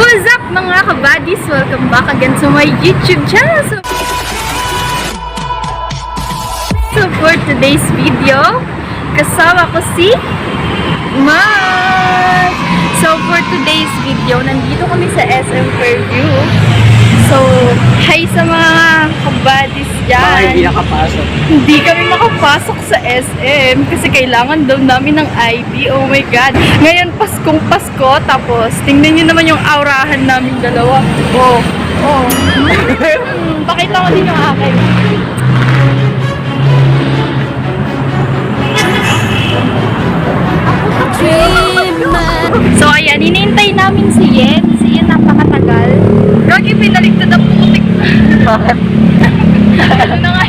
What's up mga kabadis? Welcome back again to my YouTube channel. So for today's video, kasama ko si Mark. So for today's video, nandito kami sa SM Fairview. So, hi sa mga kabadis dyan. Hindi nakapasok. Hindi kami makapasok sa SM kasi kailangan daw namin ng ID. Oh my God. Ngayon, Paskong Pasko. Tapos, tingnan nyo naman yung aurahan namin dalawa. Oh. Oh. Pakita ko din yung akin. So, ayan. Hinihintay namin si Yen. Si Yen napakatagal. Gagi, pinaligtad ang putik. Bakit? Ano na nga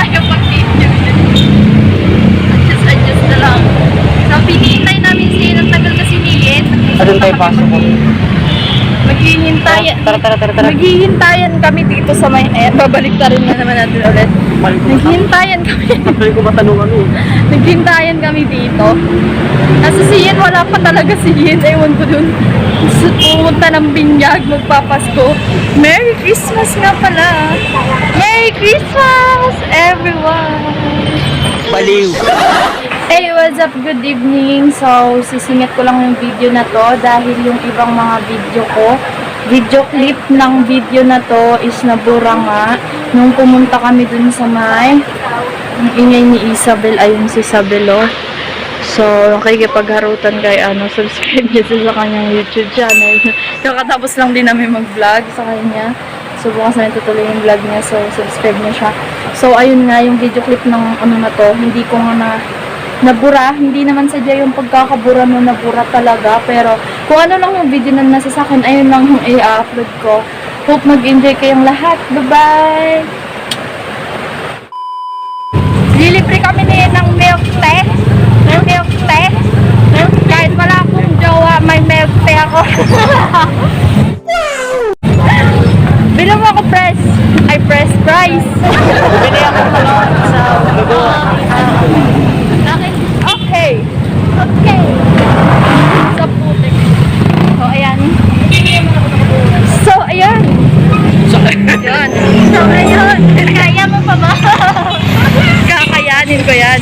yung pag-video. Adjust na lang. So, pinihintay namin si Yen. Ang tagal kasi ni Yen. Saan tayo pasok mo? Maghihintayan. Tara. Maghihintayan kami dito sa may... babalik na rin na naman natin ulit. Naghihintayan kami. Actually ko matanong ano. Naghihintayan kami dito. Kasi si Yen, wala pa talaga si Yen. Ewan ko dun. Pumunta ng binyag, magpapasko. Merry Christmas nga pala. Merry Christmas, everyone! Baliw! Hey, what's up? Good evening. So, sisingit ko lang yung video na to dahil yung ibang mga video clip ng video na to is nabura nga. Nung pumunta kami dun sa may ingay ni Isabel, ayun si Isabel, oh. So, nakikipagharutan kay subscribe niyo sa kanyang YouTube channel. Kakatapos lang din namin mag-vlog sa kanya. So, bukas na tutuloy yung vlog niya. So, subscribe niyo siya. So, ayun nga yung video clip ng na to. Hindi ko nga nabura. Hindi naman sadya yung pagkakabura no, nabura talaga. Pero, kung ano lang yung video na nasa sa akin, ayun lang yung i-upload ko. Hope mag-enjoy kayong lahat. Bye-bye! Lilibre kami ng milk tea. Milk tea. Kahit wala akong jowa, may milk tea ako. Bilang mo ako press price. Bili ako sa lugo. Okay. Sa putik. So, ayan. Kaya mo pa ba? Kakayanin ko yan.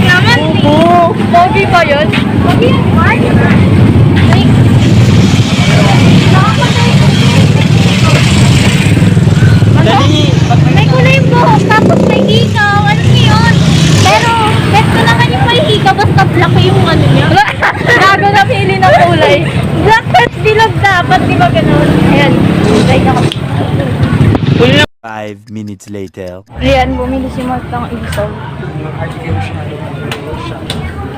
Naman, oo. Pogi ba yun? Pogi yan, Mark. May kulay buhok, tapos may hikaw. Ano yun? Pero, bet ko naman yung may hikaw, basta black yung ano niya. Gago na pili ng kulay. Black at bilog dapat, di ba ganun? Ayan, kulay na kami. 5 minutes later. Ayan, bumili si Mark ng isaw.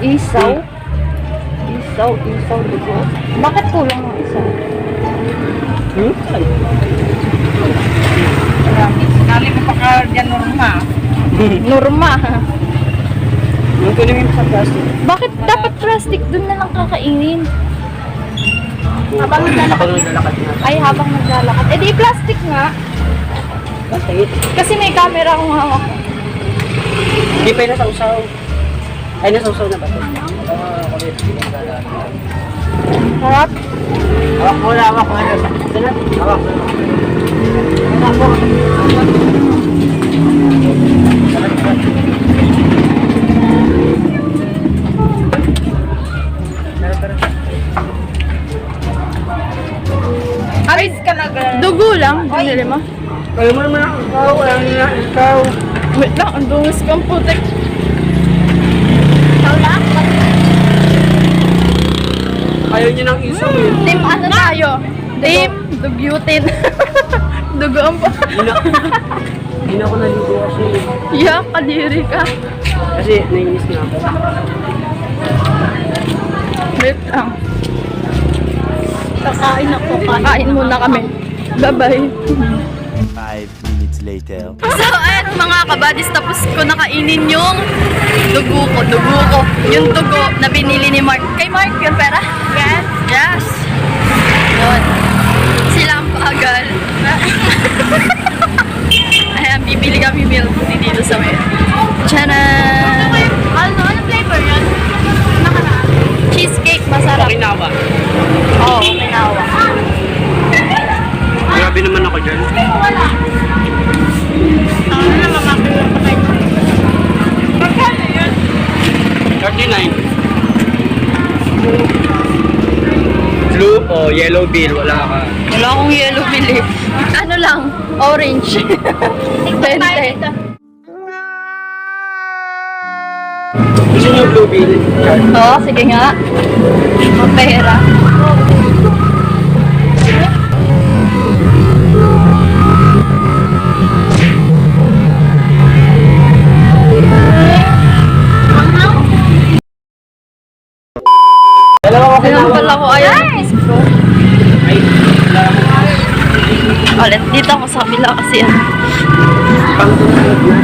Isaw, dugo. Bakit kulang ng isaw? Sinali mo pa ka dyan, Norma. Norma. Yung kunin mo sa plastic. Bakit dapat plastic? Doon na lang kakainin. Habang naglalakad. Ay, habang naglalakad. Eh, di plastic nga. Plastic? Kasi may camera akong hawak. Hindi pa yun nasa-usaw. Ay, nasa-usaw na ba ito? Harap. Hawak mo na. Hawak mo. Alis ka na ganun. Dugo lang. Binili mo. Kaya mo naman ako. Wala na ikaw. Wait lang. Ang dungis kang putik. Ayaw niyo ng isaw eh. Team ano tayo? Team Dugutin. Dugo ang pa. Hindi na ako naligo kasi. Yeah, kadiri ka. Kasi nainis na ako. Wait lang. Kakain ako. Kakain muna kami. Bye-bye. 5 minutes later. So, ayan mga kabadis, tapos ko nakainin yung dugo ko. Yung dugo na binili ni Mark. Kay Mark yung pera? Yes. Yun. Sila ang pagal. Ayan, bibili kami milk tea dito sa may. Tcharan! Ano flavor yan? Cheesecake, masarap. Okinawa. Oo, Okinawa. Oh, yellow bill, wala ka. Wala akong yellow bili. Ano lang, orange. Bente. Gusto niyo blue bill? Oo, sige nga. Mapera. Dalawa ko Sino pala ko ayaw ng kiss ko? Ay, wala ka. Ulit, dito ako sa kabila kasi yan. Pang tunod na.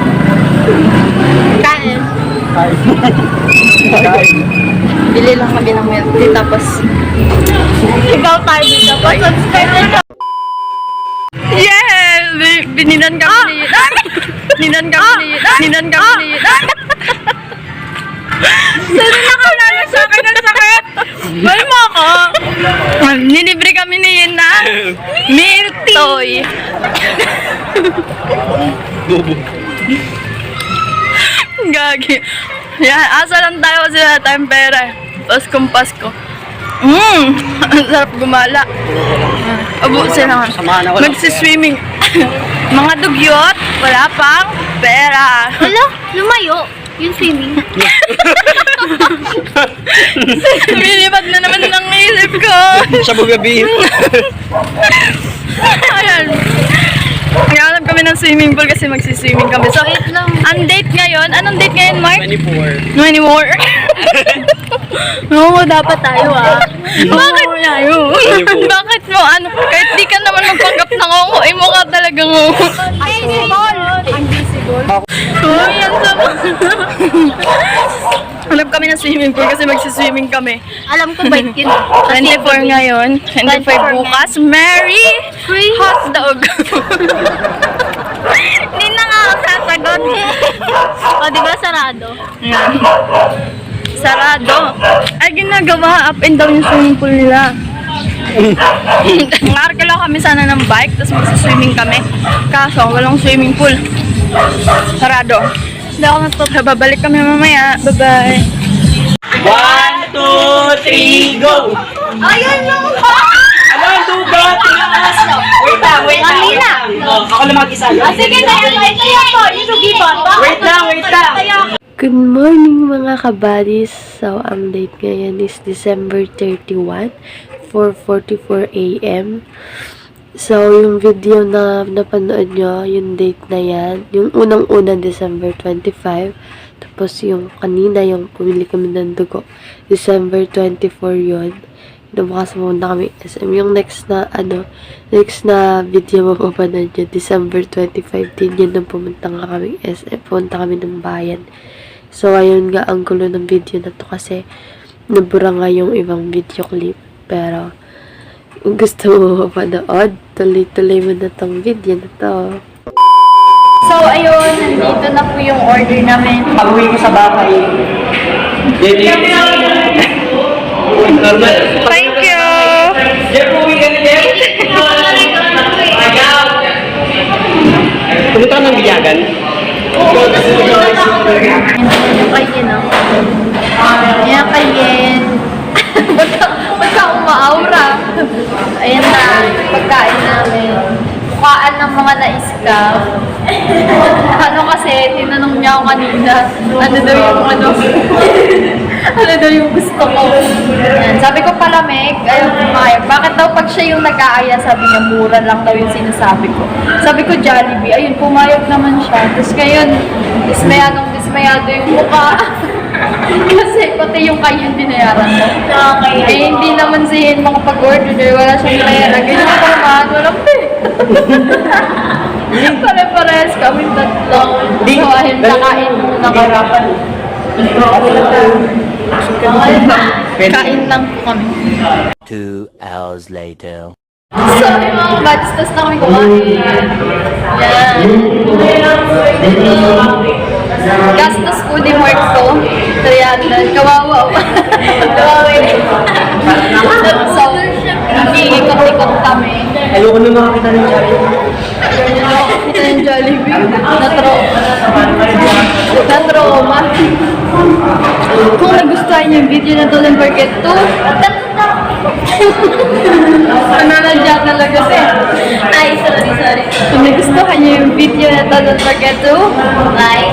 Kain. Kain. Bili lang kami ng milk tea tapos ikaw tayo dito. Pa-subscribe na. Yeah! Bininan kami ni Ninan kami ni Ninan kami ni Sino nakalala sa akin ng sakit? May mo ako. Nilibre kami ni Yena. Milk toy. Bobo. Gagi. Yan, asa lang tayo kasi wala tayong pera. Paskong Pasko. Ang sarap gumala. Abusin naman. Samahan ako. Magsiswimming. Mga dugyot, wala pang pera. Hala, lumayo. Yung swimming. Lumilipad na naman ng isip ko. Sa bugabi. Ayan. Naghanap kami ng swimming pool kasi magsiswimming kami. So, Wait lang. ang date ngayon, anong date ngayon, Mark? 24. 24. Oo, dapat tayo Bakit tayo? Bakit mo? Ano? Kahit di ka naman magpanggap na ngongo, eh mukha talaga ngongo. Invisible. Oo, yan sa Hanap kami ng swimming pool kasi magsiswimming kami. Alam ko bait yun. 24 ngayon, 25 bukas. Merry Free hot dog. Hindi na nga ako sasagot. O, di ba sarado? Yan. Sarado. Ay, ginagawa. Up and down yung swimming pool nila. Ngarka lang kami sana ng bike, tapos magsiswimming kami. Kaso, walang swimming pool. Sarado. Hindi ako natutuwa. Babalik kami mamaya. Bye-bye. 1, 2, 3, go! Ayun lang! Ano, duga, tinaas! Wait lang, wait lang. Kanina. Oh, ako lang mag-isa. Sige, tayo po. Yung sugiban. Wait lang, wait lang. Good morning mga kabadis. So, ang date ngayon is December 31, 4:44 AM. So, yung video na napanood nyo, yung date na yan, yung unang-una December 25, tapos yung kanina, yung pumili kami ng dugo, December 24 yun. Bukas muna kami SM. Yung next na video mapapanood nyo, December 25 din yun, nung pumunta nga kami SM, pumunta kami ng bayan. So, ayun nga, ang gulo ng video na to kasi nabura nga yung ibang video clip. Pero, kung gusto mo mapanood, tuloy-tuloy mo na tong video na to. So, ayun. Nandito na po yung order namin. Pag-uwi ko sa bahay. Thank you! Jeff, uwi ka na, Jeff. Pumunta ka ng biyagan? Yung kayin, no? Yung kayin. Ba't ka umaaura? Ayan na, pagkain namin. Mukhaan ng mga na-scam. Ano kasi, tinanong niya ako kanina, ano daw yung ano daw yung gusto ko. Yan. Sabi ko palamig, ayaw pumayag. Bakit daw pag siya yung nag-aaya, sabi niya, mura lang daw yung sinasabi ko. Sabi ko, Jollibee. Ayun, pumayag naman siya. Tapos ngayon, dismayado yung mukha. Kasi pati yung kayo binayaran mo. Eh, hindi naman si Hen makapag-order. Wala siyang pera. Ganyan ko naman, walang pera. Pare-pares kami tatlo. So, ayun, nakain muna kami. Kain lang po kami. 2 hours later. So, yung mga bats, tas na kami kumain. Yan. Gastos po di work ko. 300. Kawawa. Kawawa yun. So, nag-iikot-ikot kami. Ayoko na makakita ng Jollibee. Kita yung Jollibee. Na-trauma. Kung nagustuhan niyo yung video na to, don't forget to Nananadya talaga siya. Ay, sorry. Kung nagustuhan niyo yung video na to, don't forget to Like,